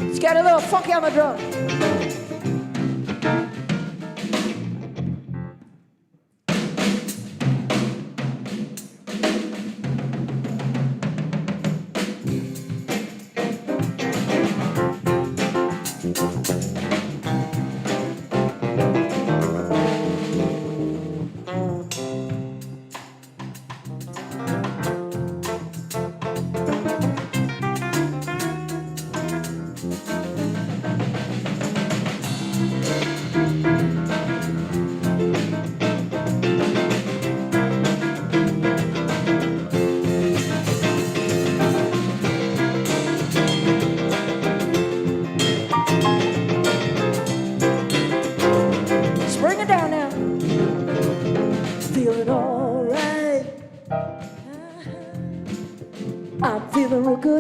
Let's get a little funky on the drum.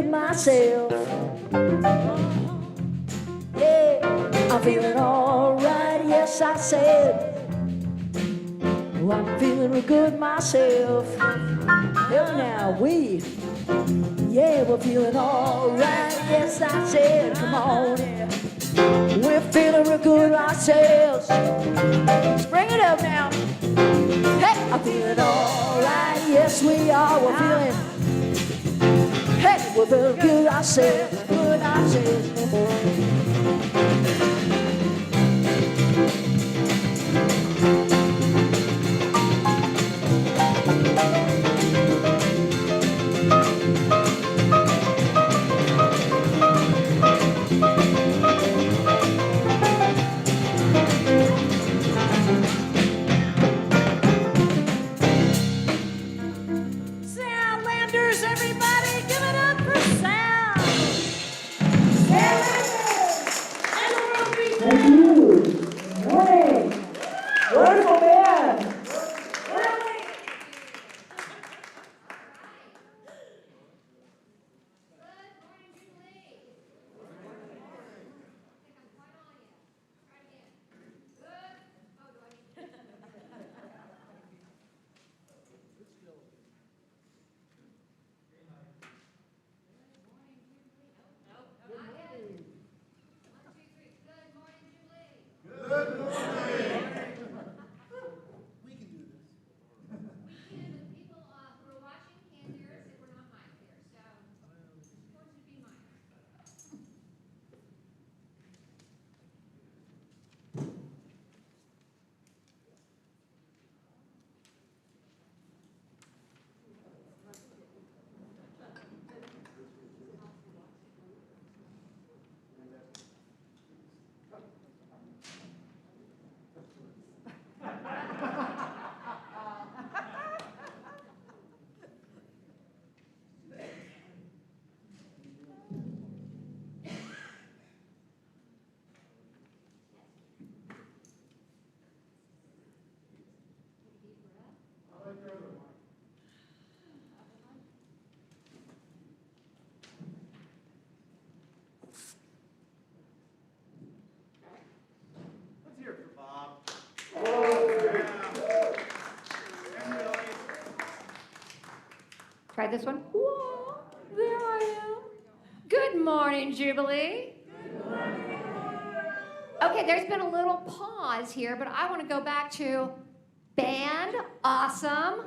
Myself. Yeah, I'm feeling alright, yes I said. Oh, I'm feeling real good myself. Yeah, now we're feeling alright, yes I said. Come on, yeah. We're feeling real good ourselves. Let's bring it up now. Hey, I'm feeling alright, yes we are. We're feeling. Hey, we're feeling good ourselves, good ourselves. Soundlanders, everybody, give it up for sound. And the world be Thank you. Morning. Wonderful man. Try this one. Whoa, there I am. Good morning, Jubilee. Good morning. Okay, there's been a little pause here, but I want to go back to band. Awesome.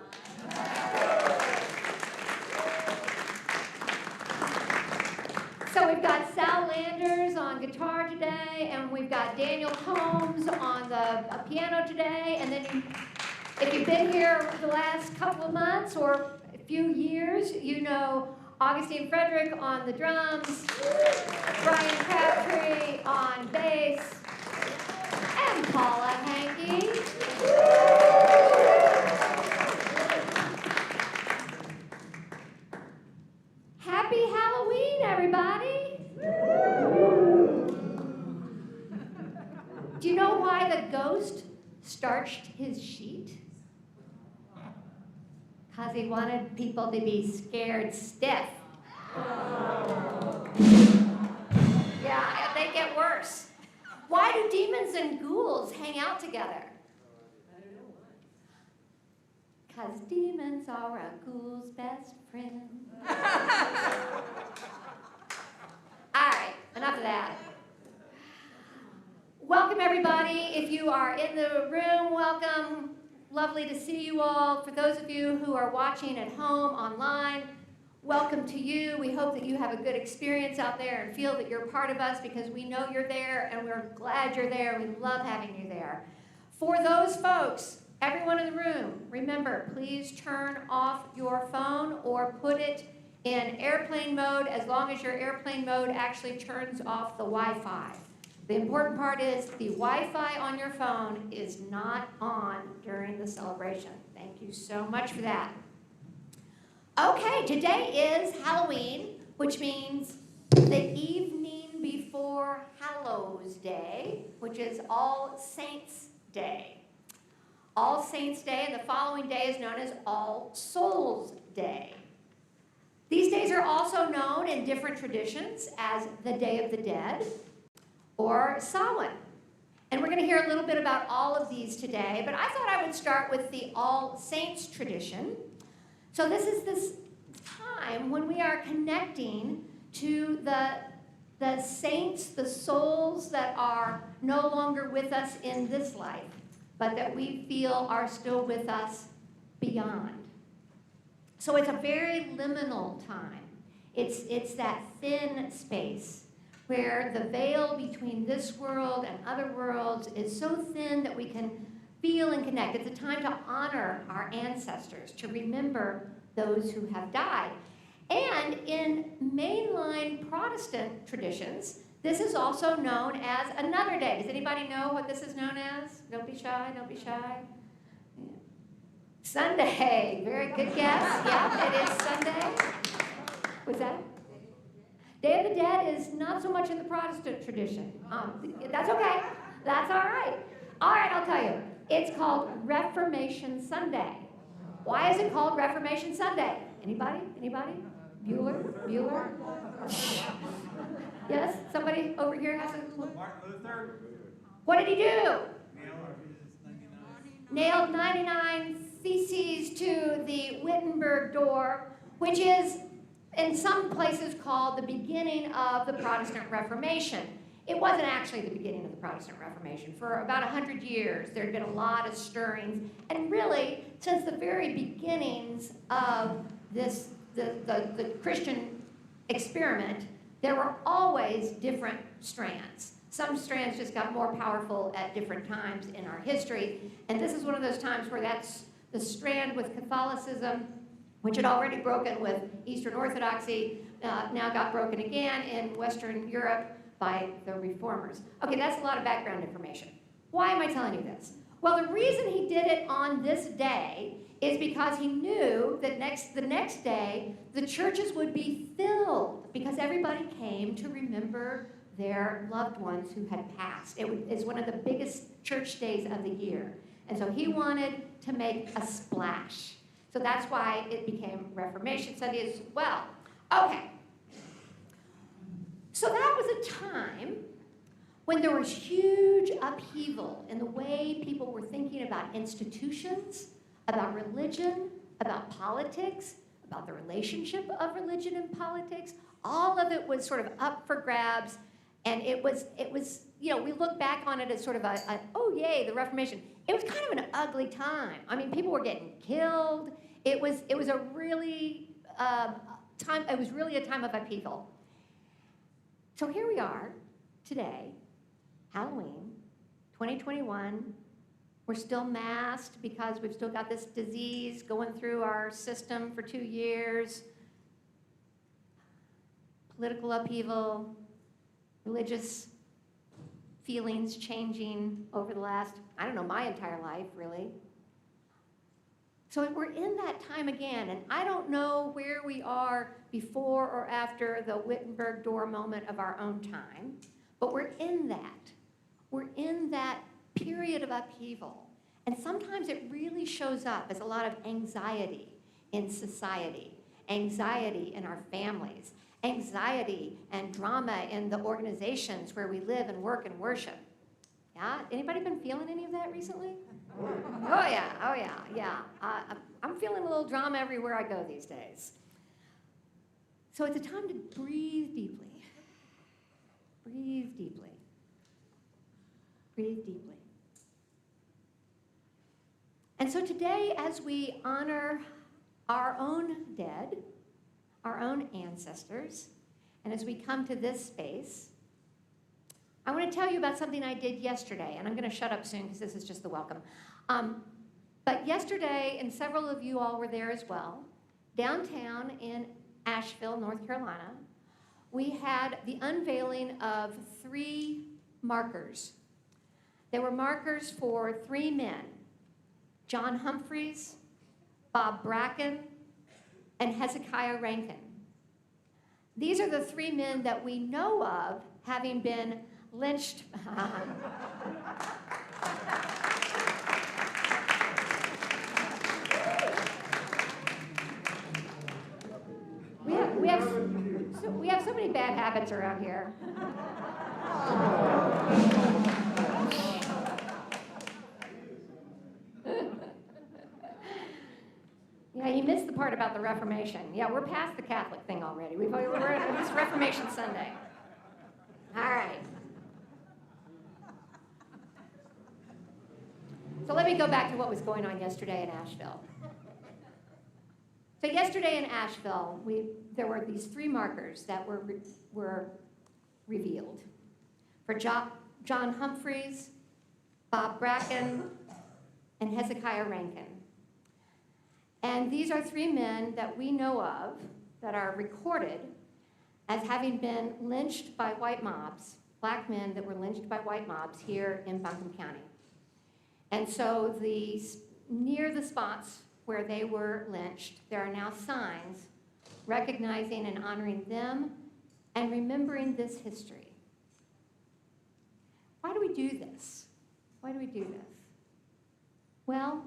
So we've got Sal Landers on guitar today, and we've got Daniel Combs on the piano today, and then if you've been here the last couple of months or a few years, you know Augustine Frederick on the drums, Brian Crabtree ghost starched his sheet because he wanted people to be scared stiff. Yeah, they get worse. Why do demons and ghouls hang out together? Because demons are a ghoul's best friend. All right, enough of that. Welcome, everybody. If you are in the room, welcome. Lovely to see you all. For those of you who are watching at home, online, welcome to you. We hope that you have a good experience out there and feel that you're part of us because we know you're there and we're glad you're there. We love having you there. For those folks, everyone in the room, remember, please turn off your phone or put it in airplane mode as long as your airplane mode actually turns off the Wi-Fi. The important part is the Wi-Fi on your phone is not on during the celebration. Thank you so much for that. Okay, today is Halloween, which means the evening before Hallows Day, which is All Saints Day. All Saints Day, and the following day is known as All Souls Day. These days are also known in different traditions as the Day of the Dead or Samhain. And we're going to hear a little bit about all of these today, but I thought I would start with the All Saints tradition. So this is this time when we are connecting to the saints, the souls that are no longer with us in this life, but that we feel are still with us beyond. So it's a very liminal time. It's that thin space where the veil between this world and other worlds is so thin that we can feel and connect. It's a time to honor our ancestors, to remember those who have died. And in mainline Protestant traditions, this is also known as another day. Does anybody know what this is known as? Don't be shy, don't be shy. Yeah. Sunday, very good guess. Yeah, it is Sunday. What's that? Day of the Dead is not so much in the Protestant tradition. That's okay. That's all right. All right, I'll tell you. It's called Reformation Sunday. Why is it called Reformation Sunday? Anybody? Anybody? Bueller? Bueller? Yes? Somebody over here has a... Martin Luther. What did he do? Nailed 99 theses to the Wittenberg door, which is in some places called the beginning of the Protestant Reformation. It wasn't actually the beginning of the Protestant Reformation. For about 100 years, there had been a lot of stirrings, and really, since the very beginnings of this, the Christian experiment, there were always different strands. Some strands just got more powerful at different times in our history, and this is one of those times where that's the strand with Catholicism, which had already broken with Eastern Orthodoxy, now got broken again in Western Europe by the Reformers. Okay, that's a lot of background information. Why am I telling you this? Well, the reason he did it on this day is because he knew that the next day, the churches would be filled because everybody came to remember their loved ones who had passed. It's one of the biggest church days of the year. And so he wanted to make a splash. So that's why it became Reformation Sunday as well. Okay. So that was a time when there was huge upheaval in the way people were thinking about institutions, about religion, about politics, about the relationship of religion and politics. All of it was sort of up for grabs, and it was, you know, we look back on it as sort of oh yay, the Reformation. It was kind of an ugly time. I mean, people were getting killed. It was a really time. It was really a time of upheaval. So here we are today, Halloween, 2021. We're still masked because we've still got this disease going through our system for 2 years. Political upheaval, religious feelings changing over the last, I don't know, my entire life, really. So we're in that time again, and I don't know where we are before or after the Wittenberg door moment of our own time, but we're in that. We're in that period of upheaval. And sometimes it really shows up as a lot of anxiety in society, anxiety in our families, anxiety and drama in the organizations where we live and work and worship. Yeah? Anybody been feeling any of that recently? Oh yeah. I'm feeling a little drama everywhere I go these days. So it's a time to breathe deeply. Breathe deeply. Breathe deeply. And so today, as we honor our own dead, our own ancestors, and as we come to this space, I want to tell you about something I did yesterday, and I'm going to shut up soon because this is just the welcome. But yesterday, and several of you all were there as well, downtown in Asheville, North Carolina, we had the unveiling of 3 markers. There were markers for 3 men, John Humphreys, Bob Bracken, and Hezekiah Rankin. These are the 3 men that we know of having been lynched. We have so many bad habits around here. Yeah, you missed the part about the Reformation. Yeah, we're past the Catholic thing already. We're it's Reformation Sunday. All right. So let me go back to what was going on yesterday in Asheville. So yesterday in Asheville, there were these 3 markers that were revealed. For John Humphreys, Bob Bracken, and Hezekiah Rankin. And these are 3 men that we know of that are recorded as having been lynched by white mobs, black men that were lynched by white mobs here in Buncombe County. And so near the spots where they were lynched, there are now signs recognizing and honoring them and remembering this history. Why do we do this? Why do we do this? Well,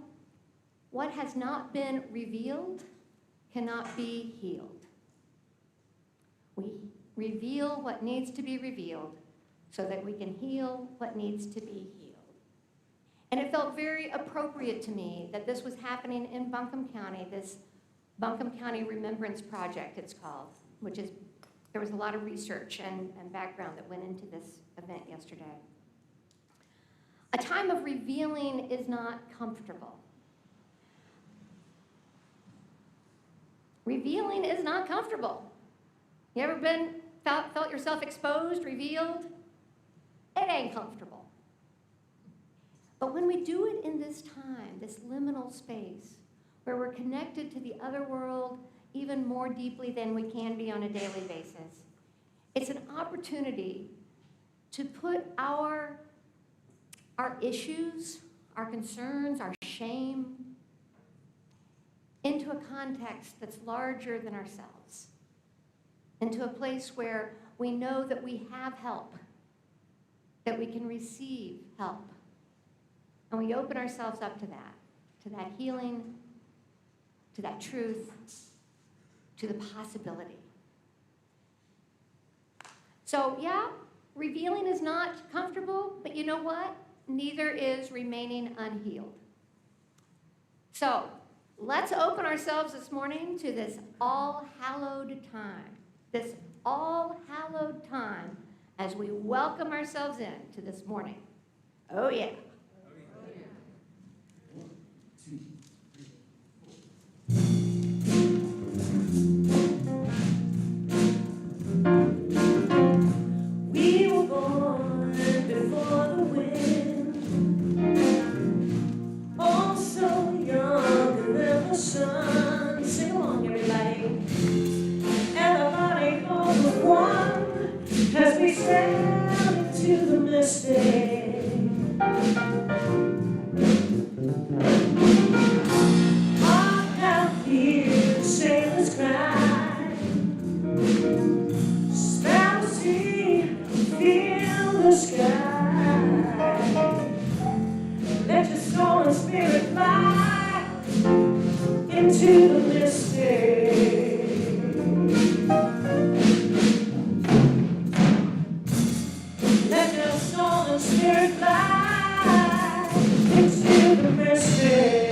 what has not been revealed cannot be healed. We reveal what needs to be revealed so that we can heal what needs to be healed. And it felt very appropriate to me that this was happening in Buncombe County, this Buncombe County Remembrance Project, it's called, there was a lot of research and background that went into this event yesterday. A time of revealing is not comfortable. Revealing is not comfortable. You ever felt yourself exposed, revealed? It ain't comfortable. But when we do it in this time, this liminal space, where we're connected to the other world even more deeply than we can be on a daily basis, it's an opportunity to put our issues, our concerns, our shame into a context that's larger than ourselves, into a place where we know that we have help, that we can receive help. And we open ourselves up to that healing, to that truth, to the possibility. So yeah, revealing is not comfortable, but you know what? Neither is remaining unhealed. So let's open ourselves this morning to this all-hallowed time, as we welcome ourselves in to this morning. Oh yeah. We were born before the wind, oh so young than the sun. Sing along, everybody. Everybody goes with one as we sail into the mystic. Heart out here, sailors cry. Smell the sea, feel the sky. into the mystery. Let your soul and spirit fly into the mystery.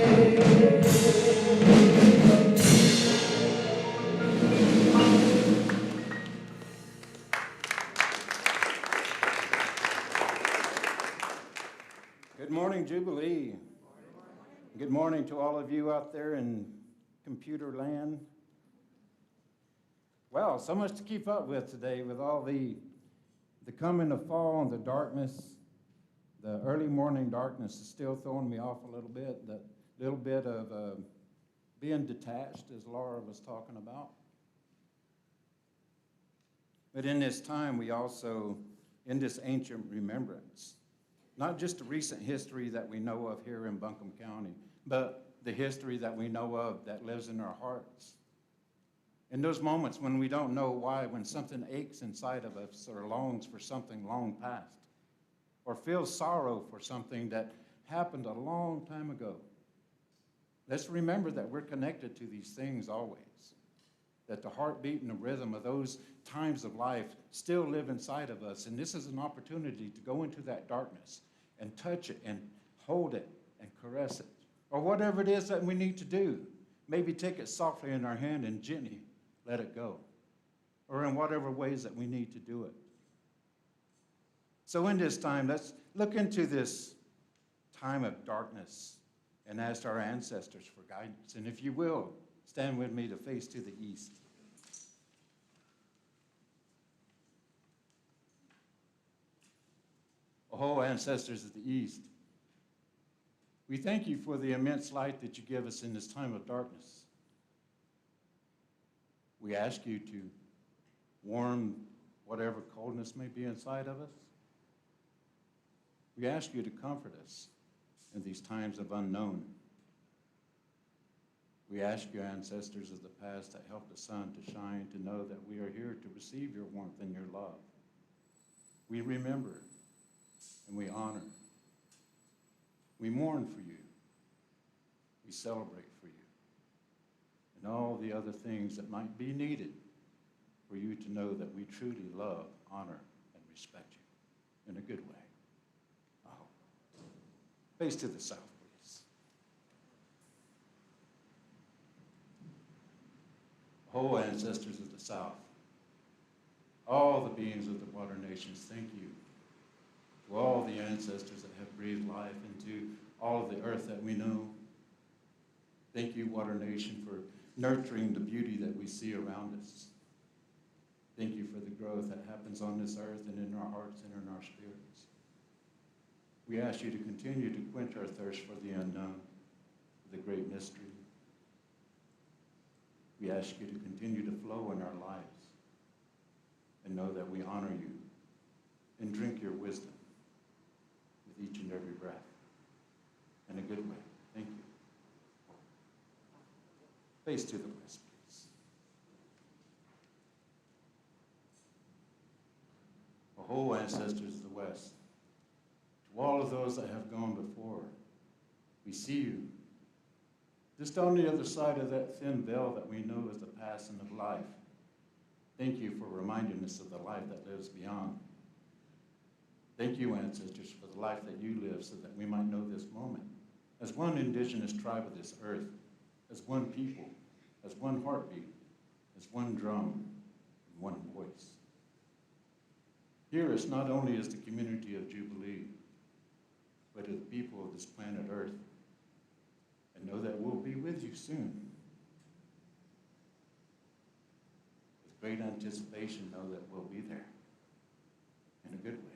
Good morning, Jubilee. Good morning to all of you out there in computer land. Wow, so much to keep up with today with all the coming of fall and the darkness. The early morning darkness is still throwing me off a little bit. That little bit of being detached, as Laura was talking about. But in this time, we also, in this ancient remembrance, not just the recent history that we know of here in Buncombe County, but the history that we know of that lives in our hearts. In those moments when we don't know why, when something aches inside of us or longs for something long past, or feels sorrow for something that happened a long time ago, let's remember that we're connected to these things always, that the heartbeat and the rhythm of those times of life still live inside of us. And this is an opportunity to go into that darkness and touch it and hold it and caress it. Or whatever it is that we need to do. Maybe take it softly in our hand and gently let it go. Or in whatever ways that we need to do it. So in this time, let's look into this time of darkness and ask our ancestors for guidance. And if you will, stand with me to face to the east. Oh, ancestors of the east, we thank you for the immense light that you give us in this time of darkness. We ask you to warm whatever coldness may be inside of us. We ask you to comfort us in these times of unknown. We ask you, ancestors of the past, to help the sun to shine, to know that we are here to receive your warmth and your love. We remember and we honor. We mourn for you. We celebrate for you. And all the other things that might be needed for you to know that we truly love, honor, and respect you in a good way. I hope. Face to the south, please. Oh, ancestors of the South, all the beings of the water nations, thank you. To all the ancestors that have breathed life into all of the earth that we know. Thank you, Water Nation, for nurturing the beauty that we see around us. Thank you for the growth that happens on this earth and in our hearts and in our spirits. We ask you to continue to quench our thirst for the unknown, for the great mystery. We ask you to continue to flow in our lives and know that we honor you and drink your wisdom with each and every breath in a good way. Thank you. Face to the west, please. Oh, ancestors of the West, to all of those that have gone before, we see you. Just on the other side of that thin veil that we know is the passing of life. Thank you for reminding us of the life that lives beyond. Thank you, ancestors, for the life that you live so that we might know this moment. As one indigenous tribe of this earth, as one people, as one heartbeat, as one drum, and one voice. Hear us not only as the community of Jubilee, but as the people of this planet Earth. And know that we'll be with you soon. With great anticipation, know that we'll be there in a good way.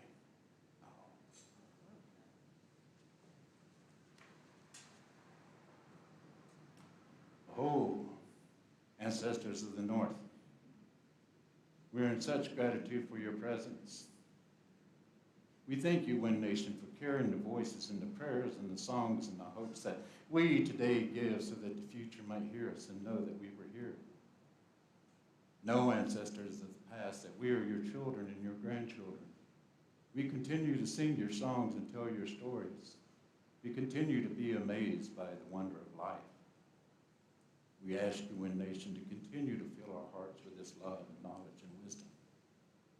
Oh, ancestors of the North, we're in such gratitude for your presence. We thank you, Wind Nation, for carrying the voices and the prayers and the songs and the hopes that we today give so that the future might hear us and know that we were here. Know, ancestors of the past, that we are your children and your grandchildren. We continue to sing your songs and tell your stories. We continue to be amazed by the wonder of life. We ask you, in nation, to continue to fill our hearts with this love and knowledge and wisdom,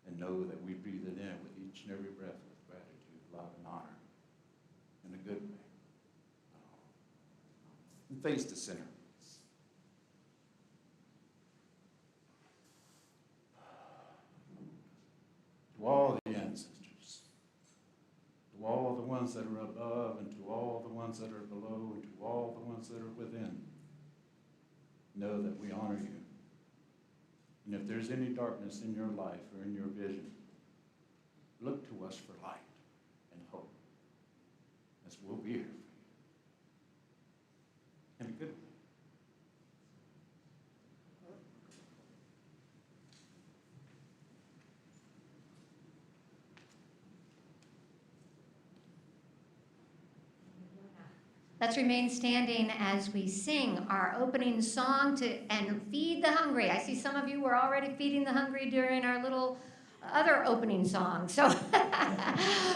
and know that we breathe it in with each and every breath with gratitude, love, and honor, in a good way. And face the sinner. To all the ancestors, to all the ones that are above, and to all the ones that are below, and to all the ones that are within, know that we honor you. And if there's any darkness in your life or in your vision, look to us for light and hope, as we'll be here for you. In a good way. Let's remain standing as we sing our opening song and feed the hungry. I see some of you were already feeding the hungry during our little other opening song. So,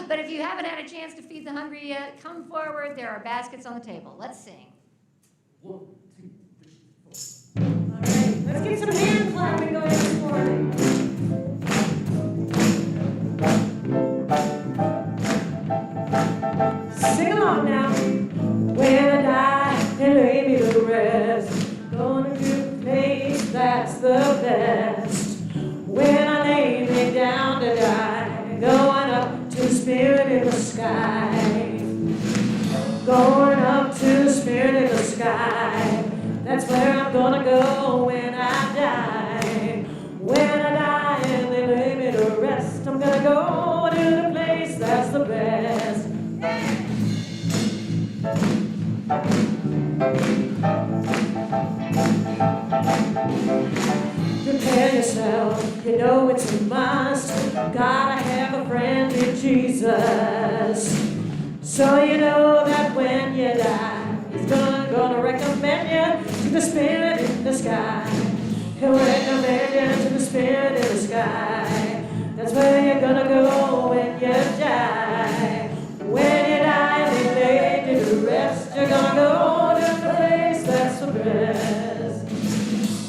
but if you haven't had a chance to feed the hungry yet, come forward. There are baskets on the table. Let's sing. 1, 2, 3, 4. All right, let's get some hand clapping going this morning. Sing along now. When I die and lay me to rest, gonna to a place that's the best. When I lay me down to die, going up to the Spirit in the sky. Going up to the Spirit in the sky. That's where I'm gonna go when I die. When I die and they lay me to rest, I'm gonna go to the place that's the best. Prepare yourself, you know it's a must. Gotta have a friend in Jesus. So you know that when you die, He's gonna recommend you to the Spirit in the sky. He'll recommend you to the Spirit in the sky. That's where you're gonna go when you die. When you die and they lay you to rest, you're gonna go to the place that's the best.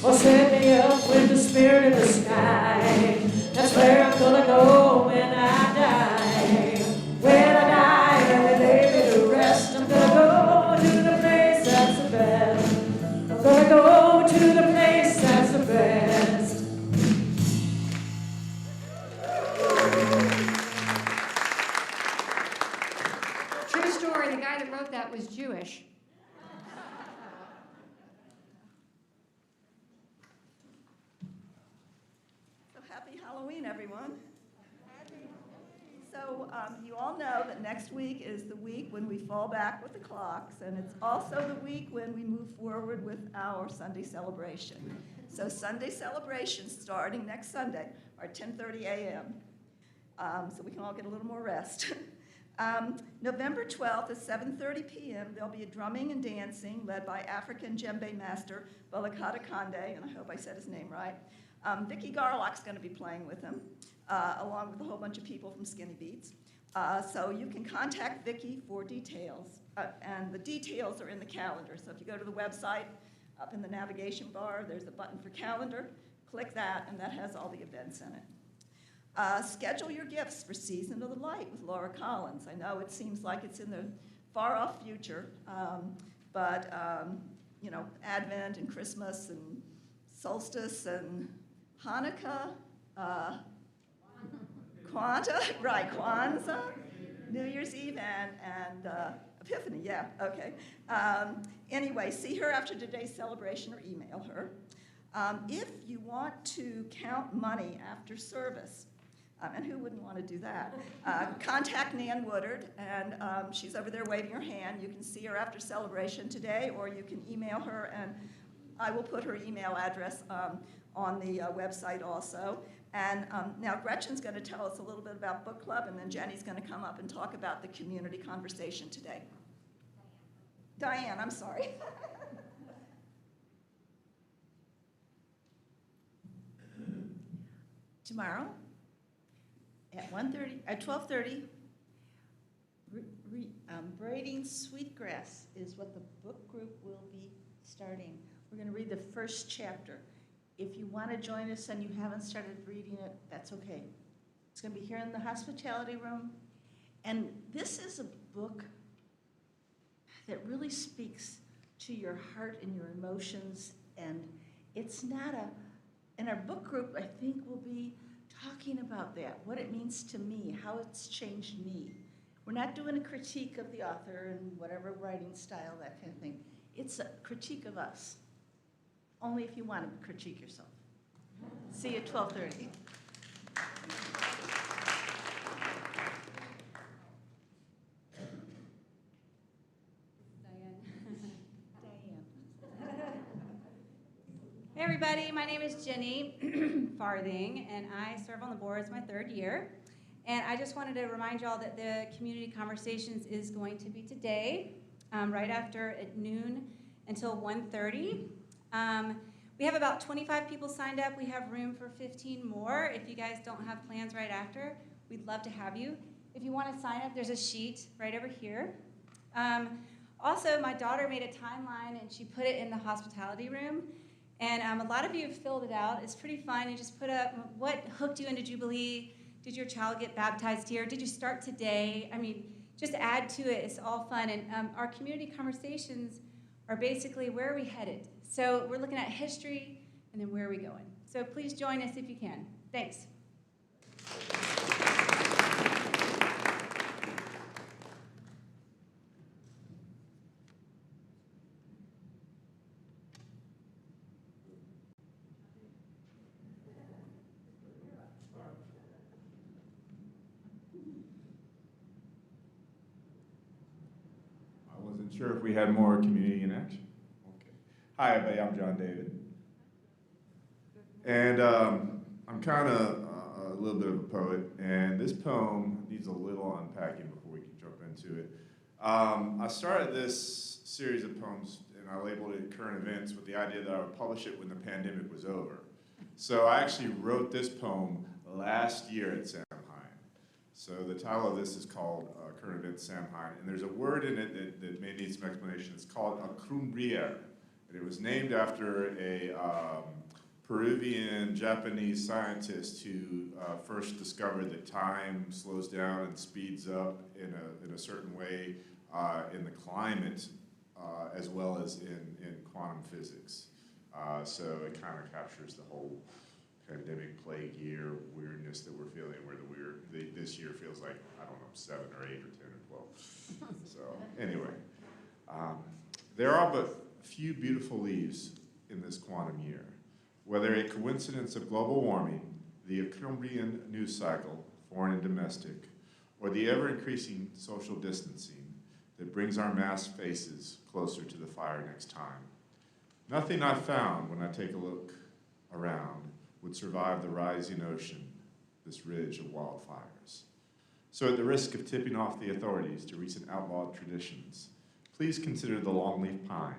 Or set me up with the Spirit in the sky. That's where I'm gonna go when I die. When I die and they lay me to rest, I'm gonna go to the place that's the best. I'm gonna go to the place that's the best. True story, the guy that wrote that was Jewish. So happy Halloween, everyone. So you all know that next week is the week when we fall back with the clocks, and it's also the week when we move forward with our Sunday celebration. So Sunday celebration starting next Sunday, or 10:30 a.m., so we can all get a little more rest. November 12th at 7:30 p.m., there'll be a drumming and dancing led by African djembe master Balakata Kande, and I hope I said his name right. Vicki Garlock's going to be playing with him, along with a whole bunch of people from Skinny Beats. So you can contact Vicki for details, and the details are in the calendar. So if you go to the website, up in the navigation bar, there's a button for calendar. Click that, and that has all the events in it. Schedule your gifts for Season of the Light with Laura Collins. I know it seems like it's in the far-off future, but you know, Advent and Christmas and solstice and Hanukkah, Kwanzaa, New Year's Eve, and Epiphany, yeah, okay. Anyway, see her after today's celebration or email her. If you want to count money after service, and who wouldn't want to do that? Contact Nan Woodard, and she's over there waving her hand. You can see her after celebration today, or you can email her, and I will put her email address on the website also. And now Gretchen's going to tell us a little bit about book club, and then Jenny's going to come up and talk about the community conversation today. Diane, I'm sorry. Tomorrow at 12:30, Braiding Sweetgrass is what the book group will be starting. We're going to read the first chapter. If you want to join us and you haven't started reading it, that's okay. It's going to be here in the hospitality room. And this is a book that really speaks to your heart and your emotions. And it's not in our book group, I think we'll be talking about that, what it means to me, how it's changed me. We're not doing a critique of the author and whatever writing style, that kind of thing. It's a critique of us. Only if you want to critique yourself. See you at 12:30. Hey everybody, my name is Jenny Farthing, and I serve on the board. It's my 3rd year. And I just wanted to remind y'all that the Community Conversations is going to be today, right after at noon until 1:30. We have about 25 people signed up. We have room for 15 more. If you guys don't have plans right after, we'd love to have you. If you want to sign up, there's a sheet right over here. Also, my daughter made a timeline, and she put it in the hospitality room. And a lot of you have filled it out. It's pretty fun. You just put up what hooked you into Jubilee. Did your child get baptized here? Did you start today? I mean, just add to it. It's all fun. And our community conversations are basically where are we headed? So we're looking at history and then where are we going? So please join us if you can. Thanks. I wasn't sure if we had more community in action. Okay. Hi, everybody. I'm John David. And I'm kind of a little bit of a poet, and this poem needs a little unpacking before we can jump into it. I started this series of poems, and I labeled it Current Events with the idea that I would publish it when the pandemic was over. So I actually wrote this poem last year at Samhain. So the title of this is called Current Events Samhain, and there's a word in it that may need some explanation. It's called a crumbriere, and it was named after a Peruvian-Japanese scientist who first discovered that time slows down and speeds up in a certain way in the climate as well as in quantum physics. So it kind of captures the whole pandemic plague year weirdness that we're feeling, where this year feels like, I don't know, 7 or 8 or 10 or 12. So anyway, there are but few beautiful leaves in this quantum year. Whether a coincidence of global warming, the Cambrian news cycle, foreign and domestic, or the ever-increasing social distancing that brings our masked faces closer to the fire next time. Nothing I've found when I take a look around would survive the rising ocean, this ridge of wildfires. So at the risk of tipping off the authorities to recent outlawed traditions, please consider the longleaf pine,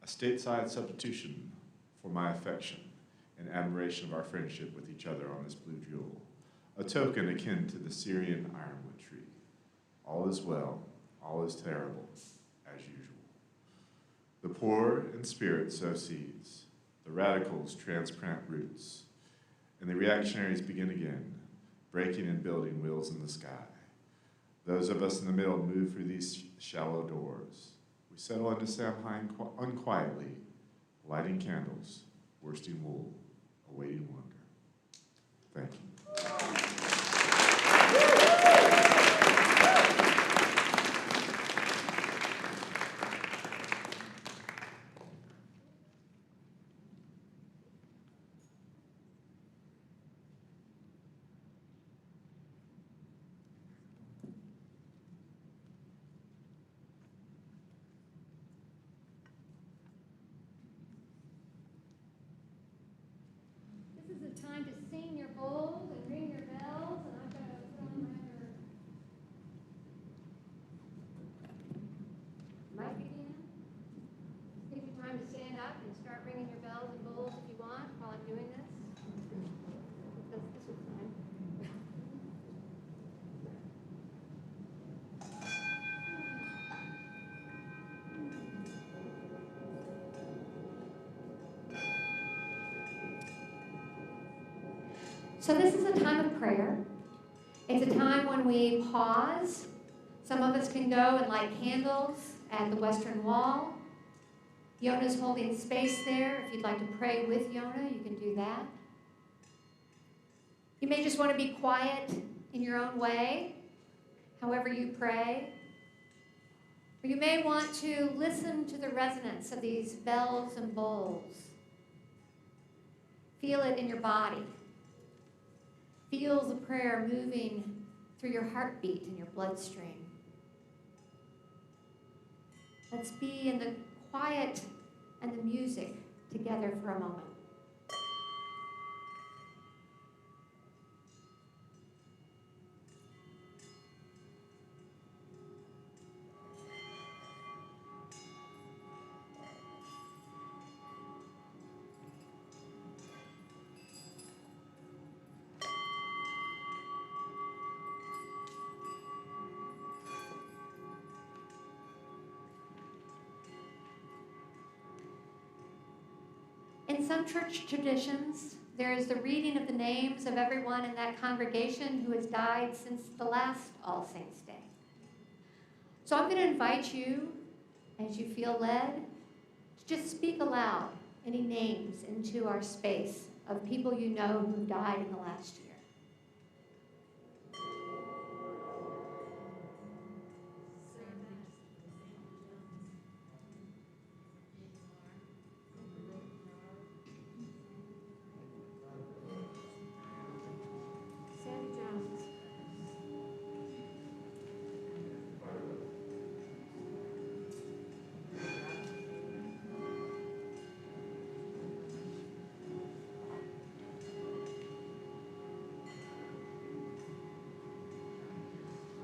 a stateside substitution for my affection and admiration of our friendship with each other on this blue jewel, a token akin to the Syrian ironwood tree. All is well, all is terrible, as usual. The poor in spirit sow seeds, the radicals transplant roots, and the reactionaries begin again, breaking and building wheels in the sky. Those of us in the middle move through these shallow doors. We settle into Samhain unquietly, lighting candles, worsting wool, awaiting wonder. Thank you. This is the time to sing your bowls and ring your bells, and I've got to put on my other mic again. Take your time to stand up and start ringing your bells and bowls if you want while I'm doing this. This was fine. So this is a time of prayer. It's a time when we pause. Some of us can go and light candles at the western wall. Yona's holding space there. If you'd like to pray with Yona, you can do that. You may just want to be quiet in your own way, however you pray. Or you may want to listen to the resonance of these bells and bowls. Feel it in your body. Feel the prayer moving through your heartbeat and your bloodstream. Let's be in the quiet and the music together for a moment. In some church traditions, there is the reading of the names of everyone in that congregation who has died since the last All Saints' Day. So I'm going to invite you, as you feel led, to just speak aloud any names into our space of people you know who have died in the last year.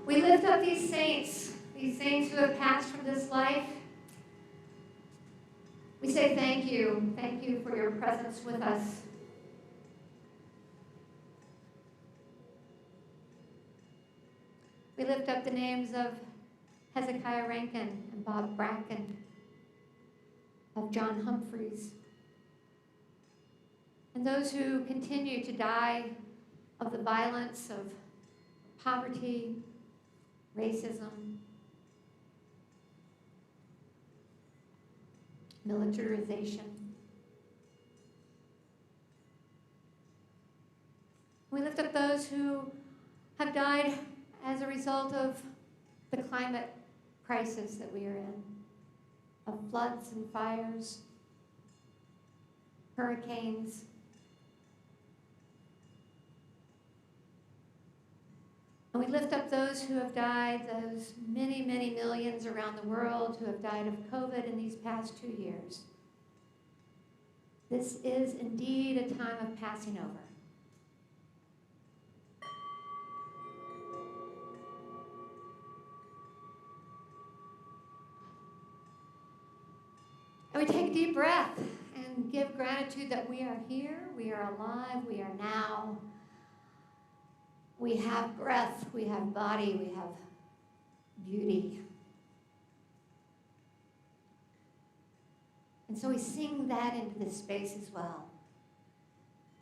We lift up these saints who have passed from this life. We say thank you for your presence with us. We lift up the names of Hezekiah Rankin and Bob Bracken, of John Humphreys, and those who continue to die of the violence of poverty, racism, militarization. We lift up those who have died as a result of the climate crisis that we are in, of floods and fires, hurricanes. And we lift up those who have died, those many, many millions around the world who have died of COVID in these past 2 years. This is indeed a time of passing over. And we take a deep breath and give gratitude that we are here, we are alive, we are now. We have breath, we have body, we have beauty. And so we sing that into this space as well.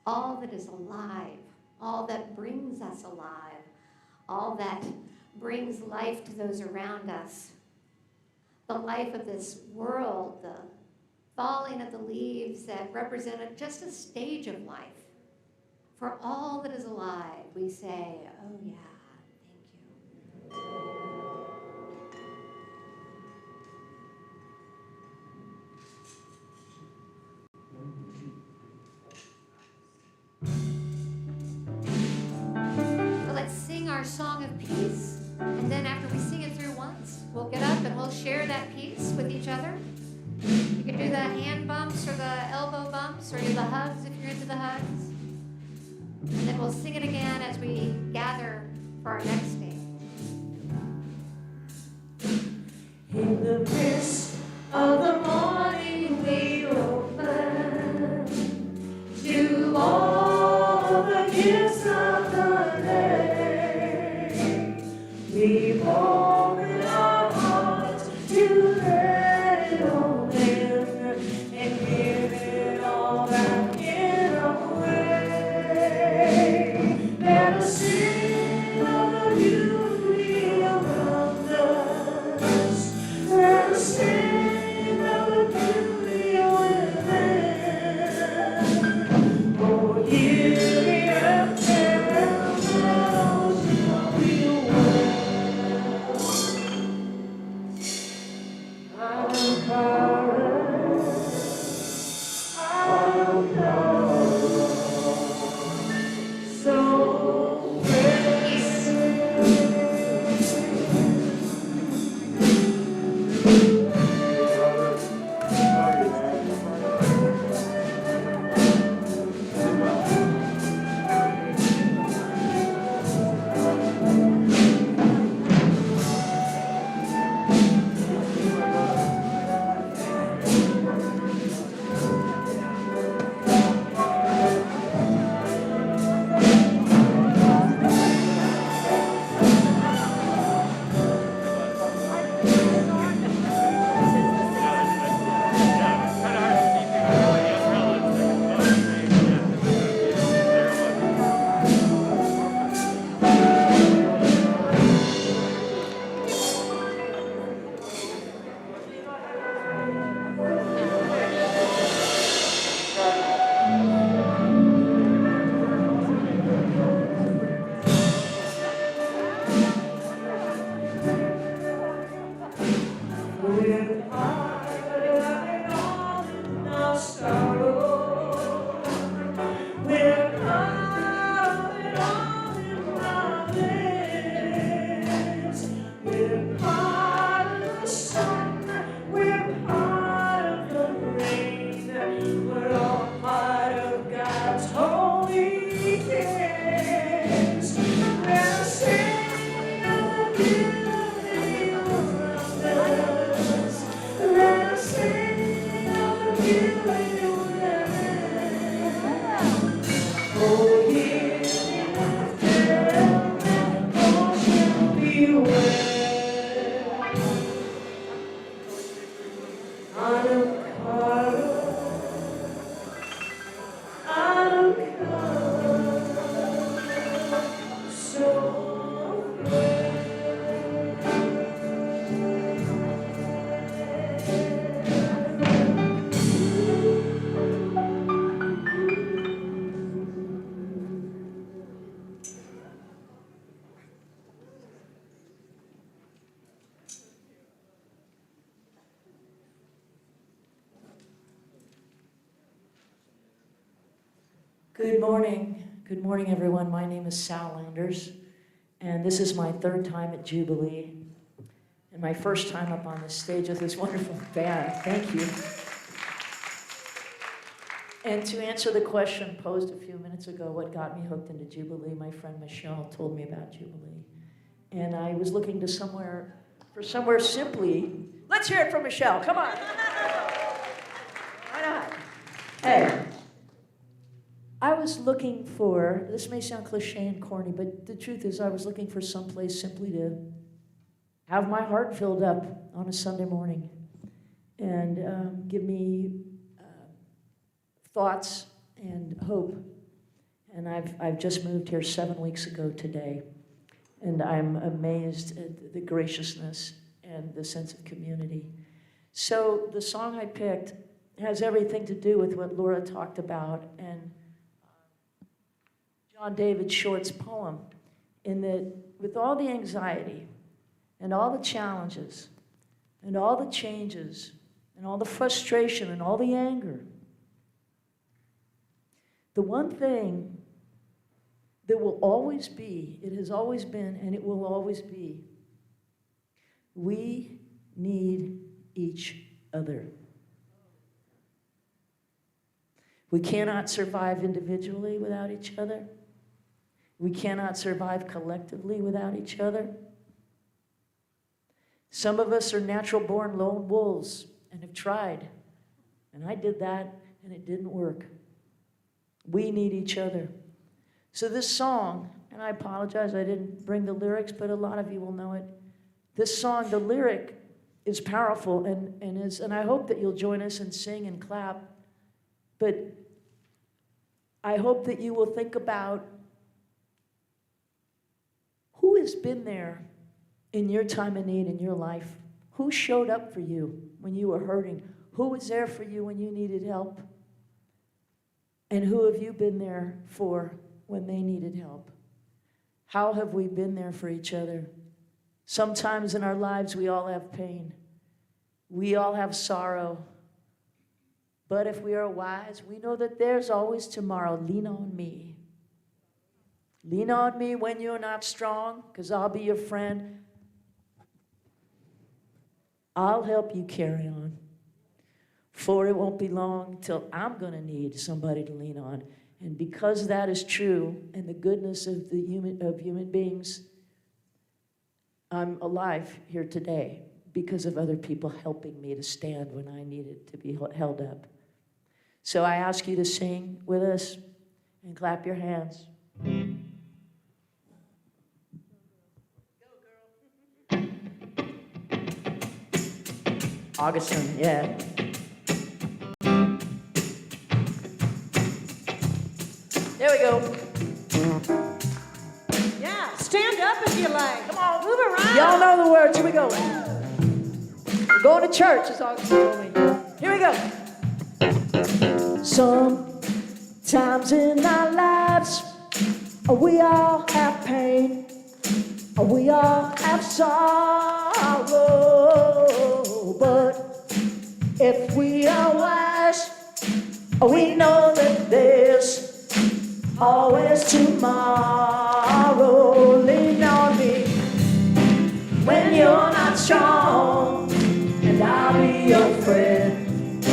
All that is alive, all that brings us alive, all that brings life to those around us. The life of this world, the falling of the leaves that represented just a stage of life. For all that is alive, we say, oh yeah, thank you. So let's sing our song of peace, and then after we sing it through once, we'll get up and we'll share that peace with each other. You can do the hand bumps or the elbow bumps or the hugs if you're into the hugs. And then we'll sing it again as we gather for our next stage. In the mist of the morning we open to all the gifts of the day. We open our hearts to let it all in and give it all back in a way. Good morning. Good morning, everyone. My name is Sal Landers, and this is my third time at Jubilee, and my first time up on the stage with this wonderful band. Thank you. And to answer the question posed a few minutes ago, what got me hooked into Jubilee, my friend Michelle told me about Jubilee. And I was looking to somewhere simply. Let's hear it from Michelle. Come on. Why not? Hey. I was looking for, this may sound cliche and corny, but the truth is I was looking for someplace simply to have my heart filled up on a Sunday morning and give me thoughts and hope. And I've just moved here 7 weeks ago today, and I'm amazed at the graciousness and the sense of community. So the song I picked has everything to do with what Laura talked about and John David Short's poem, in that with all the anxiety and all the challenges and all the changes and all the frustration and all the anger, the one thing that will always be, it has always been, and it will always be, we need each other. We cannot survive individually without each other. We cannot survive collectively without each other. Some of us are natural-born lone wolves and have tried. And I did that, and it didn't work. We need each other. So this song, and I apologize, I didn't bring the lyrics, but a lot of you will know it. This song, the lyric is powerful, and I hope that you'll join us and sing and clap. But I hope that you will think about who has been there in your time of need in your life? Who showed up for you when you were hurting? Who was there for you when you needed help? And who have you been there for when they needed help? How have we been there for each other? Sometimes in our lives we all have pain. We all have sorrow. But if we are wise, we know that there's always tomorrow. Lean on me. Lean on me when you're not strong, because I'll be your friend. I'll help you carry on. For it won't be long till I'm going to need somebody to lean on. And because that is true, and the goodness of human beings, I'm alive here today because of other people helping me to stand when I needed to be held up. So I ask you to sing with us and clap your hands. Augustine, yeah. There we go. Yeah, stand up if you like. Come on, move around. Y'all know the words. Here we go. We're going to church, as Augustine told me. Here we go. Sometimes in our lives, we all have pain. We all have sorrow. But if we are wise, we know that there's always tomorrow. Lean on me when you're not strong, and I'll be your friend.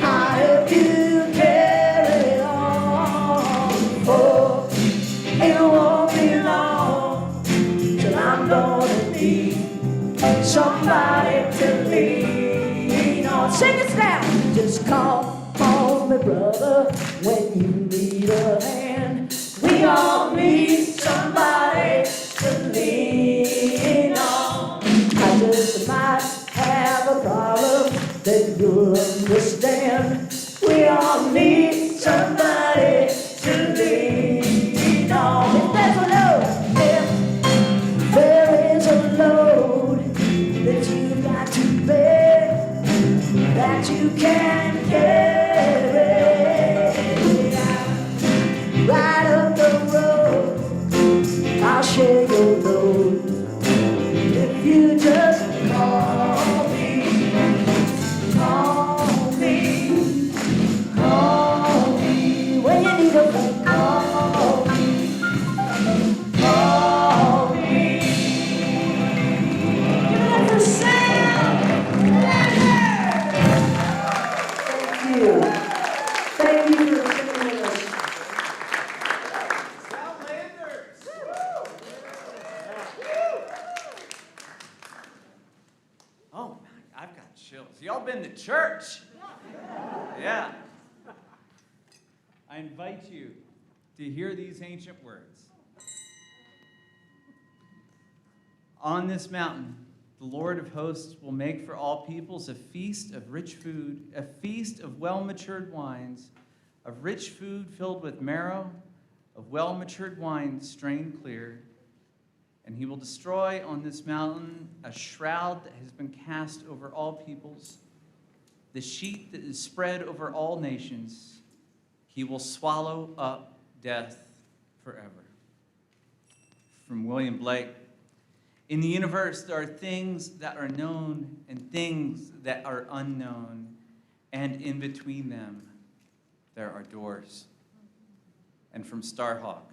I help you carry on, for it won't be long till I'm gonna need somebody to lean on. Sing it down. Just call on me, brother, when you need a hand. We all need somebody to lean on. I just might have a problem that you'll understand. We all need somebody to lean on. If there's a load, if there is a load that you got to bear, that you can carry, right up the road, I'll share your load. If you just call me, call me, call me. When you need a phone, call me, call me. Give it up for Sam! Thank you. Thank you for singing with us. Oh, I've got chills. Y'all been to church? Yeah. I invite you to hear these ancient words. On this mountain, the Lord of hosts will make for all peoples a feast of rich food, a feast of well-matured wines, of rich food filled with marrow, of well-matured wine strained clear. And he will destroy on this mountain a shroud that has been cast over all peoples, the sheet that is spread over all nations. He will swallow up death forever. From William Blake. In the universe, there are things that are known and things that are unknown, and in between them, there are doors. And from Starhawk.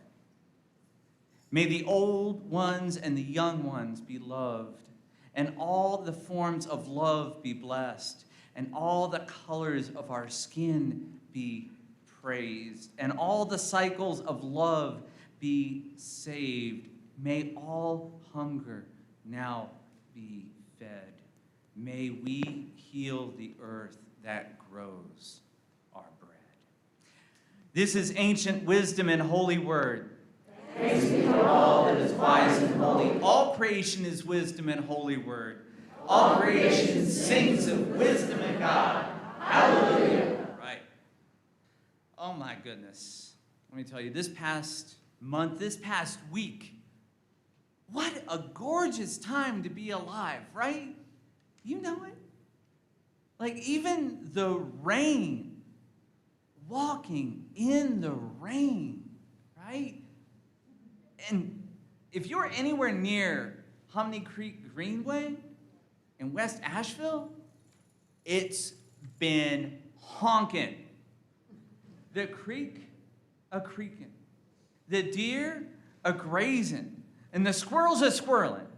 May the old ones and the young ones be loved, and all the forms of love be blessed, and all the colors of our skin be praised, and all the cycles of love be saved. May all hunger now be fed. May we heal the earth that grows our bread. This is ancient wisdom and holy word. Thanks be to all that is wise and holy. All creation is wisdom and holy word. All creation sings of wisdom and God. Hallelujah. Right. Oh my goodness. Let me tell you, this past month, this past week, what a gorgeous time to be alive, right? You know it. Like even the rain, walking in the rain, right? And if you're anywhere near Hominy Creek Greenway in West Asheville, it's been honking. The creek a-creaking. The deer a-grazing. And the squirrels a-squirreling.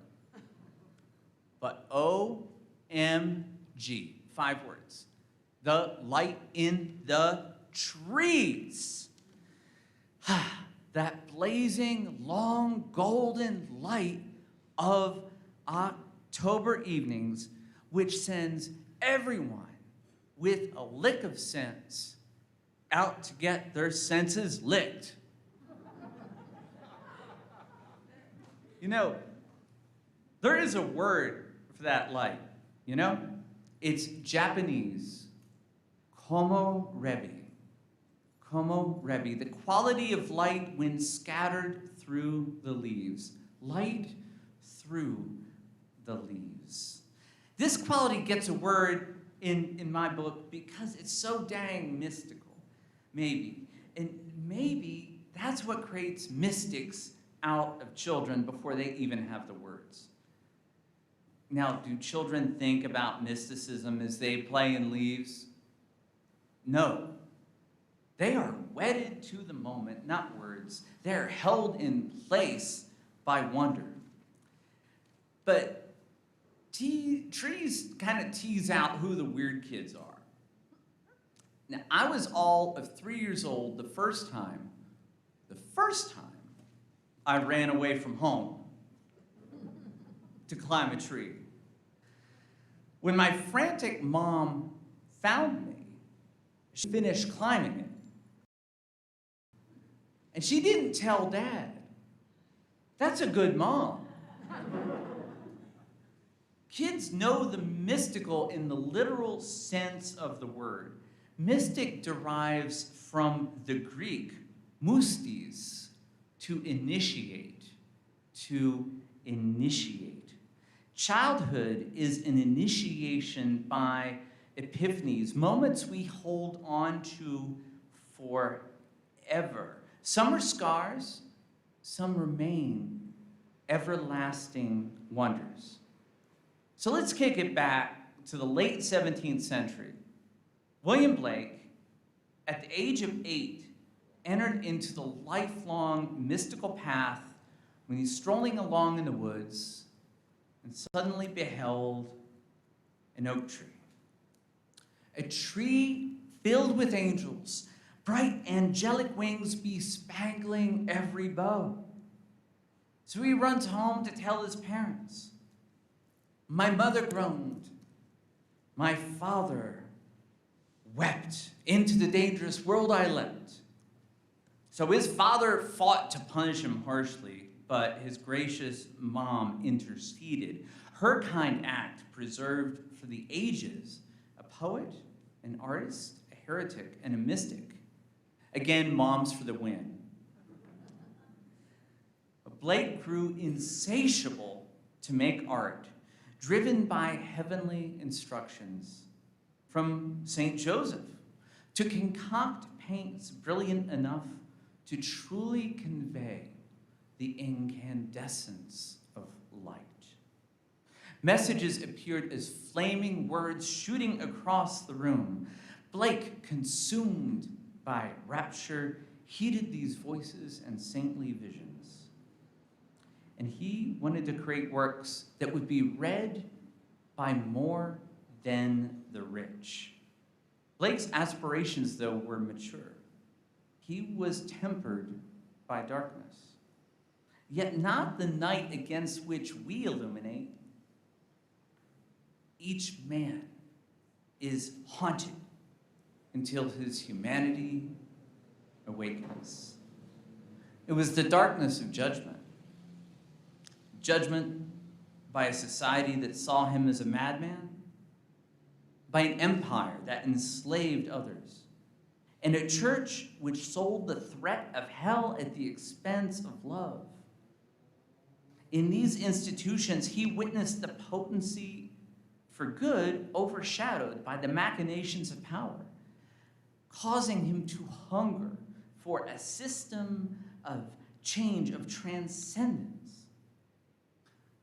But oh OMG. 5 words. The light in the trees. That blazing, long, golden light of October evenings, which sends everyone with a lick of sense out to get their senses licked. You know, there is a word for that light, you know? It's Japanese, komorebi. Komorebi, the quality of light when scattered through the leaves. Light through the leaves. This quality gets a word in my book because it's so dang mystical, maybe. And maybe that's what creates mystics out of children before they even have the words. Now, do children think about mysticism as they play in leaves? No. They are wedded to the moment, not words. They're held in place by wonder. But trees kind of tease out who the weird kids are. Now, I was all of 3 years old the first time I ran away from home to climb a tree. When my frantic mom found me, she finished climbing it. And she didn't tell Dad. That's a good mom. Kids know the mystical in the literal sense of the word. Mystic derives from the Greek, mustis, to initiate, Childhood is an initiation by epiphanies, moments we hold on to forever. Some are scars, some remain everlasting wonders. So let's kick it back to the late 17th century. William Blake, at the age of 8, entered into the lifelong mystical path when he's strolling along in the woods and suddenly beheld an oak tree. A tree filled with angels, bright angelic wings bespangling every bough. So he runs home to tell his parents. My mother groaned. My father wept. Into the dangerous world I leapt. So his father fought to punish him harshly, but his gracious mom interceded. Her kind act preserved for the ages a poet, an artist, a heretic, and a mystic. Again, moms for the win. But Blake grew insatiable to make art, driven by heavenly instructions from St. Joseph to concoct paints brilliant enough to truly convey the incandescence of light. Messages appeared as flaming words shooting across the room. Blake, consumed by rapture, heeded these voices and saintly visions. And he wanted to create works that would be read by more than the rich. Blake's aspirations, though, were mature. He was tempered by darkness. Yet not the night against which we illuminate. Each man is haunted until his humanity awakens. It was the darkness of judgment. Judgment by a society that saw him as a madman, by an empire that enslaved others, and a church which sold the threat of hell at the expense of love. In these institutions, he witnessed the potency for good overshadowed by the machinations of power, causing him to hunger for a system of change, of transcendence.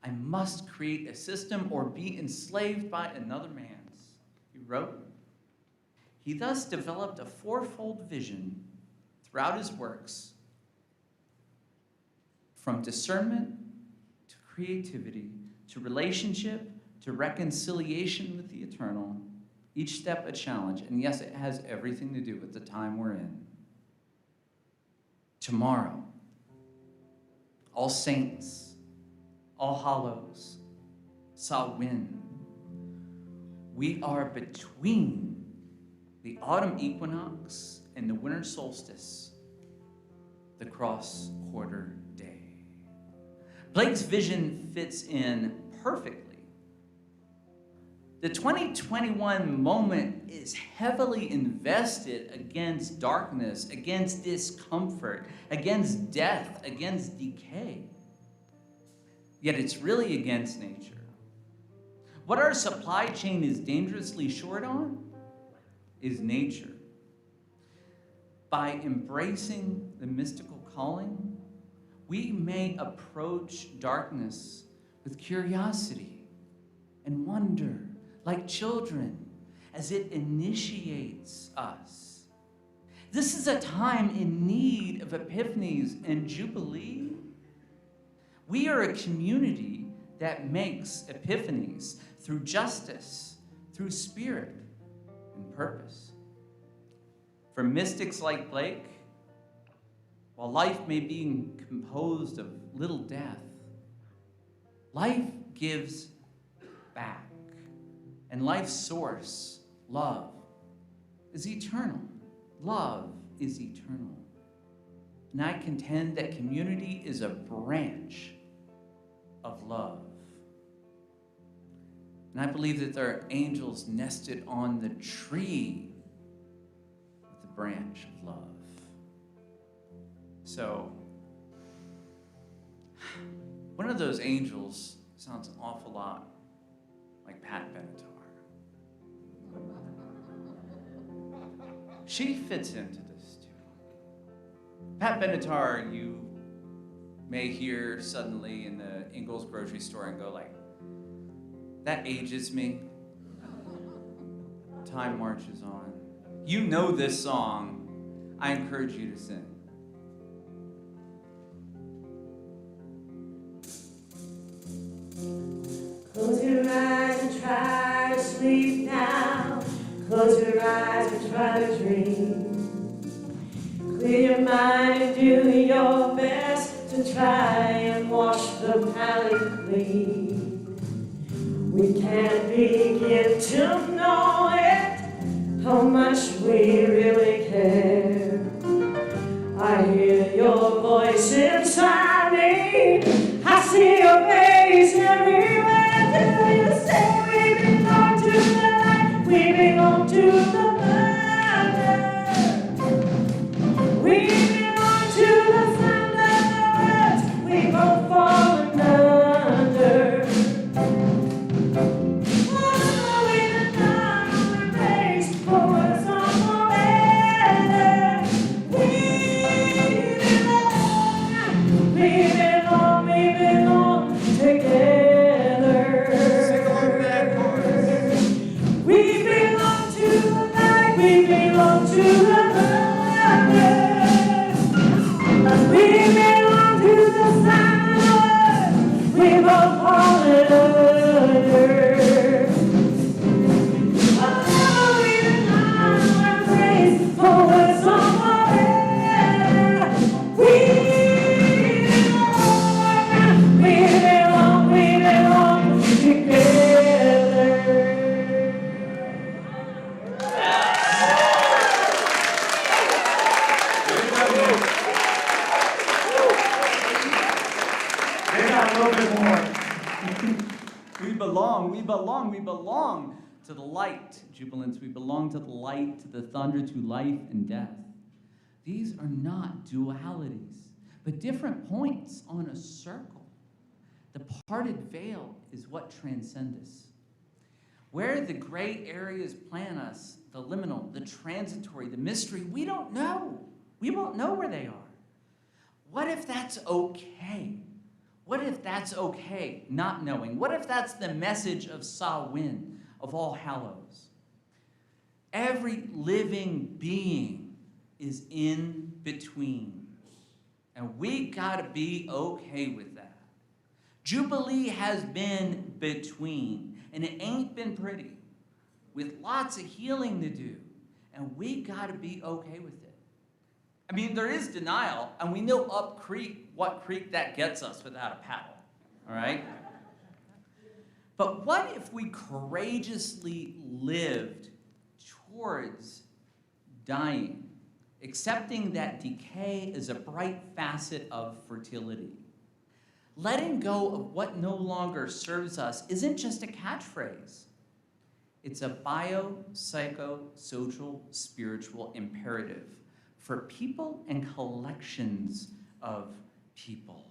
I must create a system or be enslaved by another man's, he wrote. He thus developed a fourfold vision throughout his works, from discernment to creativity to relationship to reconciliation with the eternal, each step a challenge. And yes, it has everything to do with the time we're in. Tomorrow, All Saints, All Hallows, Samhain. We are between the autumn equinox and the winter solstice, the cross quarter day. Blake's vision fits in perfectly. The 2021 moment is heavily invested against darkness, against discomfort, against death, against decay. Yet it's really against nature. What our supply chain is dangerously short on is nature. By embracing the mystical calling, we may approach darkness with curiosity and wonder, like children, as it initiates us. This is a time in need of epiphanies and jubilee. We are a community that makes epiphanies through justice, through spirit, and purpose. For mystics like Blake, while life may be composed of little death, life gives back. And life's source, love, is eternal. Love is eternal. And I contend that community is a branch of love. And I believe that there are angels nested on the tree with the branch of love. So, one of those angels sounds an awful lot like Pat Benatar. She fits into this too. Pat Benatar, you may hear suddenly in the Ingles grocery store and go like, that ages me. Time marches on. You know this song. I encourage you to sing. Close your eyes and try to sleep now. Close your eyes and try to dream. Clear your mind and do your best to try and wash the palate clean. We can't begin to know it, how much we really care. I hear your voice inside me. I see your face everywhere. Do you say we belong to the light? We belong to the thunder. We belong to the sound of the words we both fallen under. Oh, we belong to the place for what's on forever. We belong together. Sing along to that chorus. We belong to the light, we belong to the thunder. We belong to the sound, we both fallen under. Oh, we belong to a place for what's on forever. We belong together. They got a little bit more. We belong to the light, jubilants. We belong to the light, to the thunder, to life and death. These are not dualities, but different points on a circle. The parted veil is what transcends us. Where the gray areas plan us, the liminal, the transitory, the mystery, we don't know. We won't know where they are. What if that's okay? What if that's okay, not knowing? What if that's the message of Samhain, of All Hallows? Every living being is in between. And we gotta be okay with that. Jubilee has been between. and it ain't been pretty, with lots of healing to do, and we got to be okay with it. I mean, there is denial, and we know up creek what creek that gets us without a paddle, all right? But what if we courageously lived towards dying, accepting that decay is a bright facet of fertility? Letting go of what no longer serves us isn't just a catchphrase. It's a bio-psycho-social spiritual imperative for people and collections of people.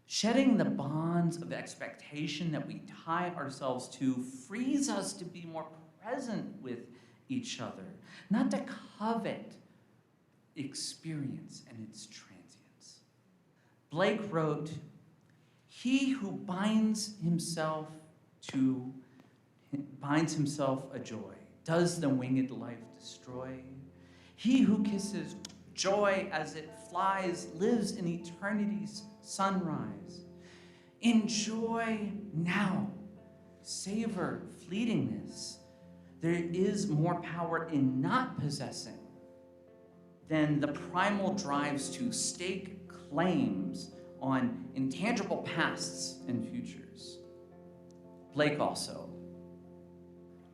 Shedding the bonds of expectation that we tie ourselves to frees us to be more present with each other, not to covet experience and its transience. Blake wrote, "He who binds himself a joy, does the winged life destroy? He who kisses joy as it flies lives in eternity's sunrise. Enjoy now, savor fleetingness. There is more power in not possessing than the primal drives to stake claims on intangible pasts and futures." Blake also,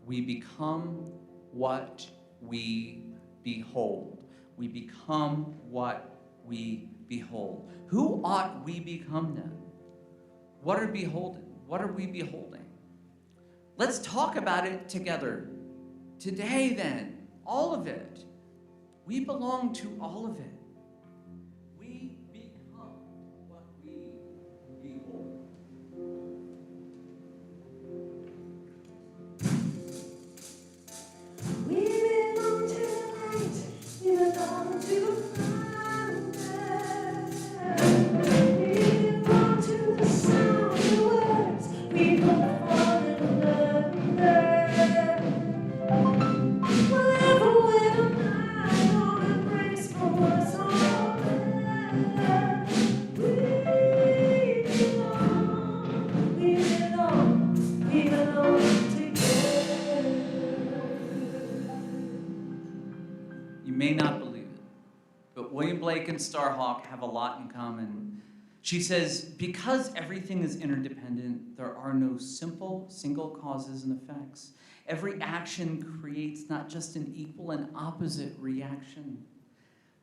"We become what we behold. We become what we behold." Who ought we become then? What are we beholding? Let's talk about it together. Today then, all of it. We belong to all of it. We become what we behold. We belong to the light, we belong to the thunder. We belong to the sound of words, we both fall in love. Whatever we're not, all embrace for us all. We belong together. You may not believe it, but William Blake and Starhawk have a lot in common. She says, because everything is interdependent, there are no simple, single causes and effects. Every action creates not just an equal and opposite reaction,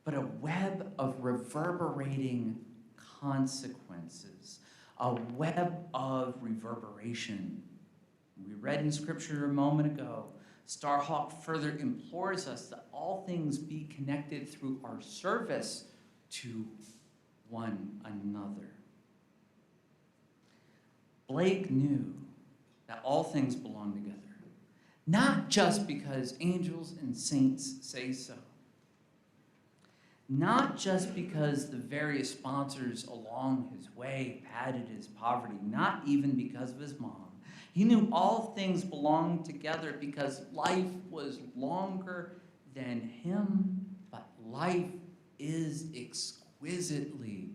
but a web of reverberating consequences, a web of reverberation. We read in Scripture a moment ago, Starhawk further implores us that all things be connected through our service to one another. Blake knew that all things belong together, not just because angels and saints say so, not just because the various sponsors along his way padded his poverty, not even because of his mom. He knew all things belonged together because life was longer than him, but life is exquisitely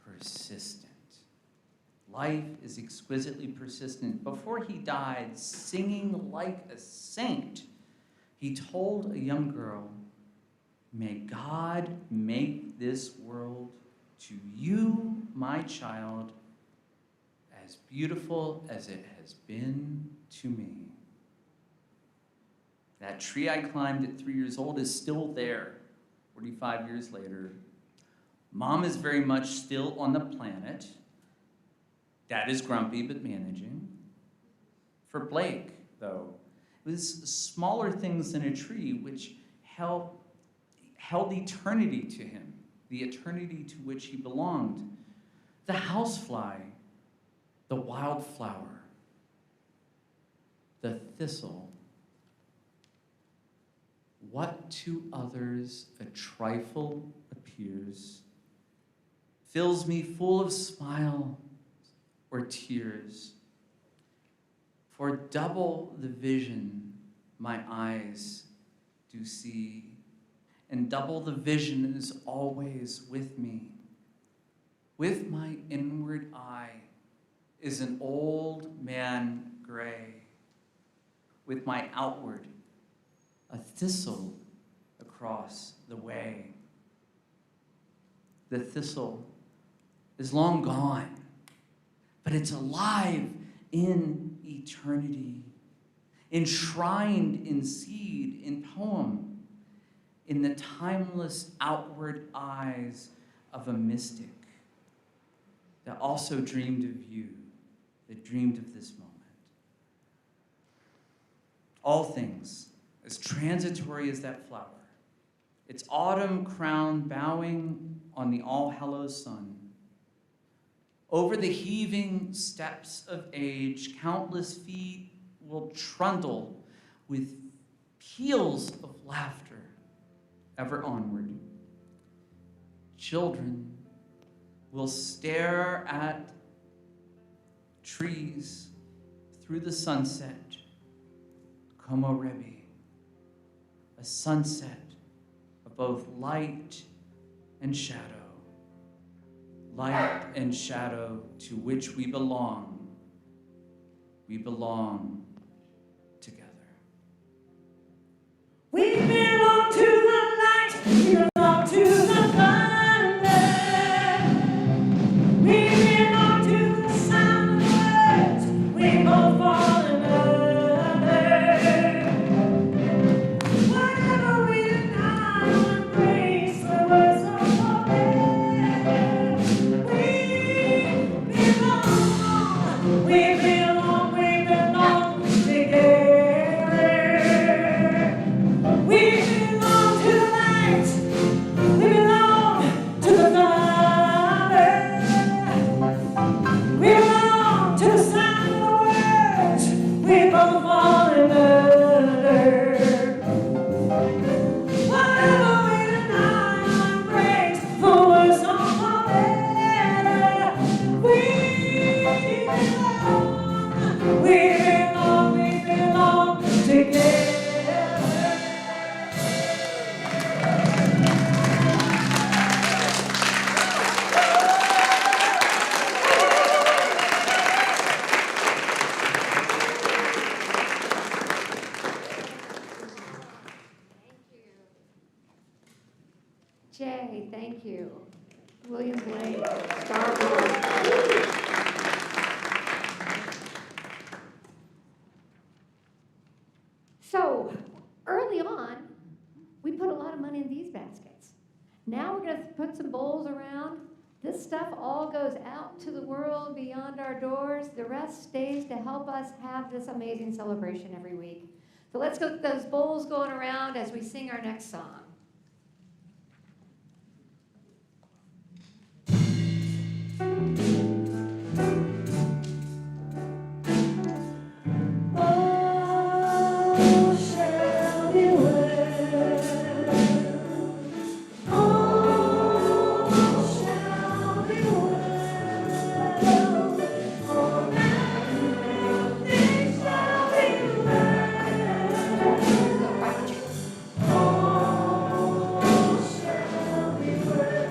persistent. Life is exquisitely persistent. Before he died, singing like a saint, he told a young girl, "May God make this world to you, my child, as beautiful as it has been to me." That tree I climbed at 3 years old is still there, 45 years later. Mom is very much still on the planet. Dad is grumpy but managing. For Blake, though, it was smaller things than a tree which held eternity to him, the eternity to which he belonged. The housefly, the wildflower, the thistle. What to others a trifle appears, fills me full of smile or tears. For double the vision my eyes do see, and double the vision is always with me. With my inward eye is an old man gray, with my outward, a thistle across the way. The thistle is long gone, but it's alive in eternity, enshrined in seed, in poem, in the timeless outward eyes of a mystic that also dreamed of you, that dreamed of this moment. All things, as transitory as that flower, its autumn crown bowing on the all-hallows sun. Over the heaving steps of age, countless feet will trundle with peals of laughter ever onward. Children will stare at trees through the sunset, como Rebbe, a sunset of both light and shadow to which we belong. We belong together. We belong to the light, we belong to the thunder. We belong to the sound of words, we both fall under. Whatever we deny or embrace, the words of forever. We belong together. We belong to the light. We belong to the thunder. We belong to the sound of the words. We both fall under. Whatever we deny or embrace, the words of forever. We belong together. Jay, thank you. William Blake, Star Wars. So, early on, we put a lot of money in these baskets. Now we're going to put some bowls around. This stuff all goes out to the world beyond our doors. The rest stays to help us have this amazing celebration every week. So let's get those bowls going around as we sing our next song. All shall be well. All shall be well. All things shall be well. All shall be well.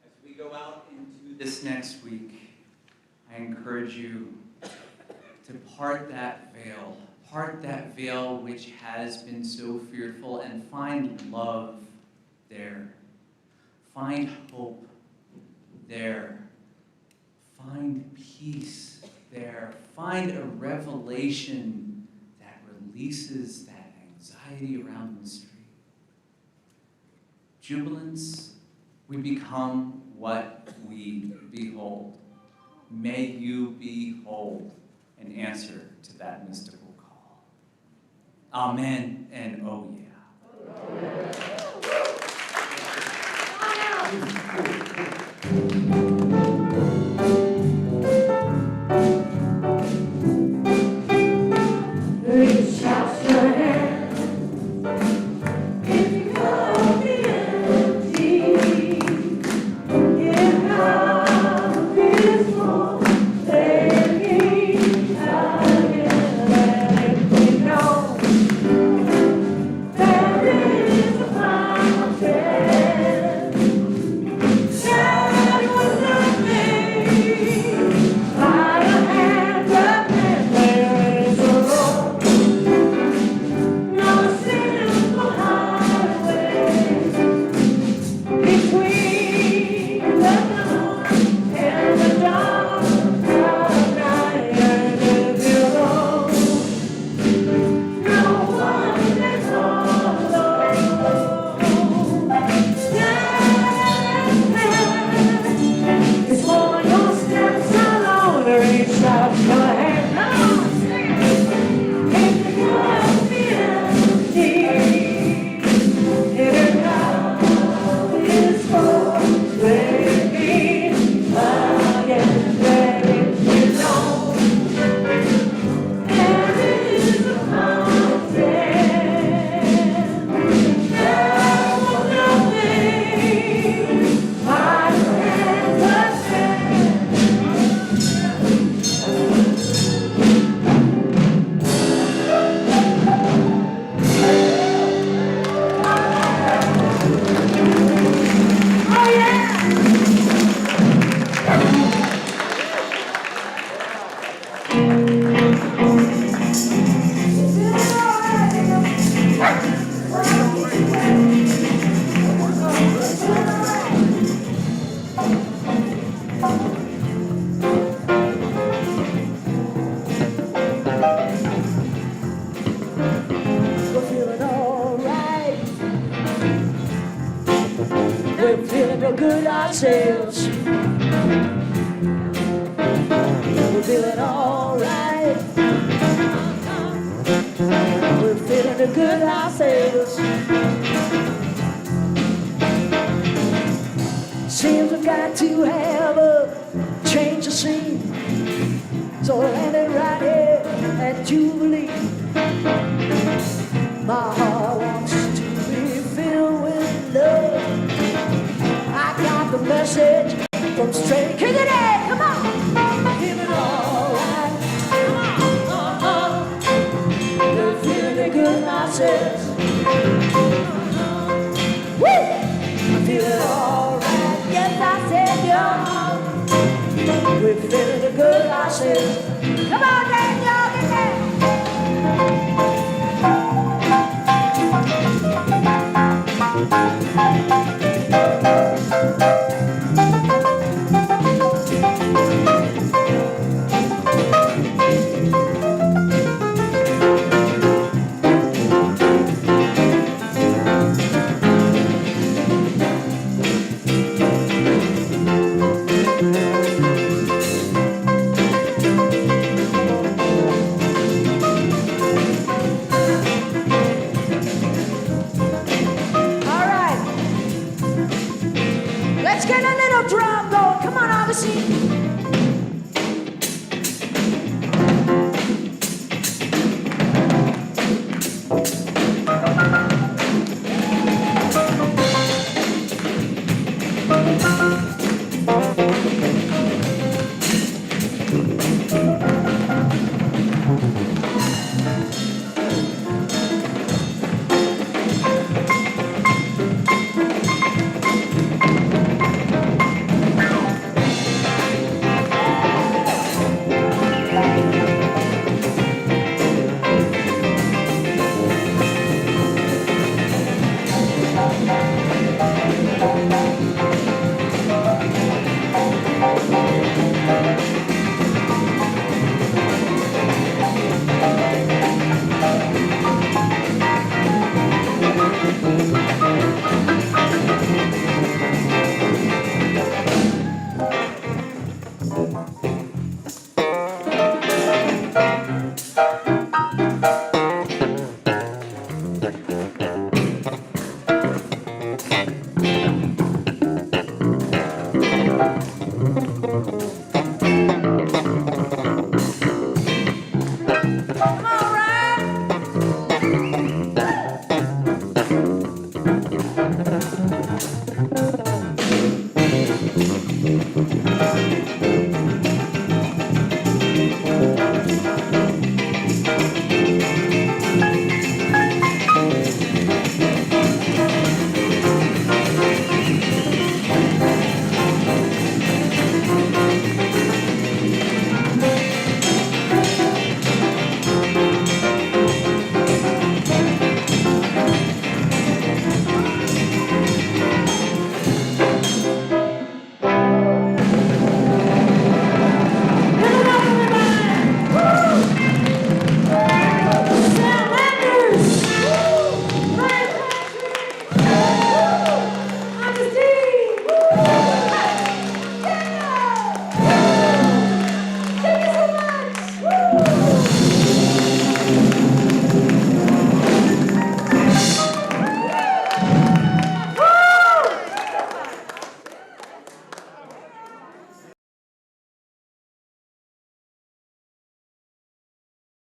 As we go out into this next week, I encourage you to part that veil which has been so fearful, and find love there. Find hope there. Find peace there. Find a revelation that releases that anxiety around the street. Jubilants, we become what we behold. May you behold and answer to that mystical call. Amen and oh yeah. Reach out your hand if you could be empty. If God is full, let me again let me know there is a fountain that was not made by the hand of man. There is a road. No simple highway between the dawn and the dark of night. And if you go, no one can follow. It's for your steps alone. Reach out your hand. Come on, sing it. If you could be empty, if God is full, let it be again. Let it know there is a fountain that will not make my hands oh yeah! We're feeling alright. We're feeling real good ourselves. We're feeling alright. We're feeling real good ourselves. Seems we've got to have a change of scene. So I landed right here at Jubilee. My heart wants to be filled with love. I got the message from straight King of Day. Come on, feeling alright. We're feeling good ourselves. Woo! I'm feeling alright. Yes, I said yeah. We're feeling good ourselves. Come on, Daniel, get there. All right. Let's get a little drum going. Come on, Augustine.